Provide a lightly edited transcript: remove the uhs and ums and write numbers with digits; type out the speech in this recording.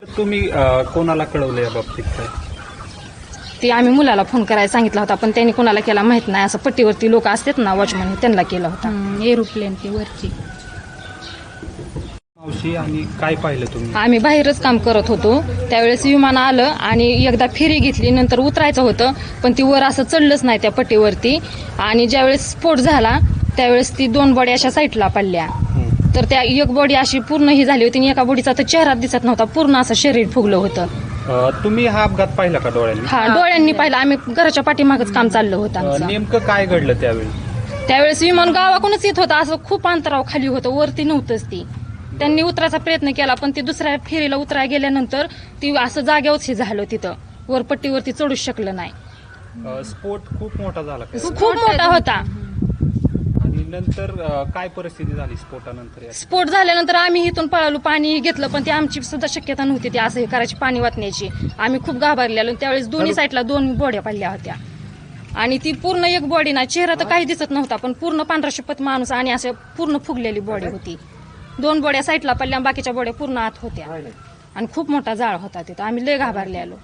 तुम्ही कोणाला कळवलं या बाबतीत काय? ते आम्ही मुलाला फोन करायला सांगितला होता, पण त्यांनी कोणाला केला माहित नाही. असं पट्टीवरती लोक असतात ना, वॉचमन, त्यांना केला होता. एरोप्लेन ती वरची. मावशी, आणि काय पाहिलं तुम्ही? आम्ही बाहेरच काम करत होतो, त्यावेळेस विमान आलं आणि एकदा फेरी घेतली, नंतर उतरायचं होतं, पण ती वर असं चढलंच नाही त्या पट्टीवरती. आणि ज्यावेळेस स्फोट झाला त्यावेळेस ती 2 बॉडी अशा साईडला पडल्या. तर त्या एक बॉडी अशी पूर्ण ही झाली होती आणि एका बॉडीचा तर चेहरा दिसत नव्हता, पूर्ण असं शरीर फुगलं होतं. तुम्ही हा अपघात पाहिला का डोळ्यांनी? हा, डोळ्यांनी पाहिलं. आम्ही घराच्या पाठीमागच काम चाललं होतं आमचं. नेमकं काय घडलं त्यावेळी? त्यावेळेस विमान गावाकडूनच येत होतं, असं खूप अंतराव खाली होतं, वरती नव्हतंच ती. त्यांनी उतरायचा प्रयत्न केला, पण ती दुसऱ्या फेरीला उतरायला गेल्यानंतर ती असं जागेवरच हे झालं, तिथं वर पट्टीवरती चढूच शकलं नाही. स्फोट खूप मोठा झाला का? खूप मोठा होता. आणि नंतर काय परिस्थिती झाली स्फोटानंतर? स्फोट झाल्यानंतर आम्ही इथून पळालो, पाणी घेतलं, पण ती आमची सुद्धा शक्यता नव्हती ती असं हे करायची, पाणी वाटण्याची. आम्ही खूप घाबरलेलो. त्यावेळेस दोन्ही साईडला 2 बॉड्या पडल्या होत्या आणि ती पूर्ण एक बॉडी ना, चेहरा तर काही दिसत नव्हता, पण पूर्ण पांढरा शपथ माणूस आणि असं पूर्ण फुगलेली बॉडी होती. 2 बॉड्या साईडला पडल्या, बाकीच्या बॉड्या पूर्ण आत होत्या आणि खूप मोठा जाळ होता तिथं. आम्ही लय घाबरलेलो.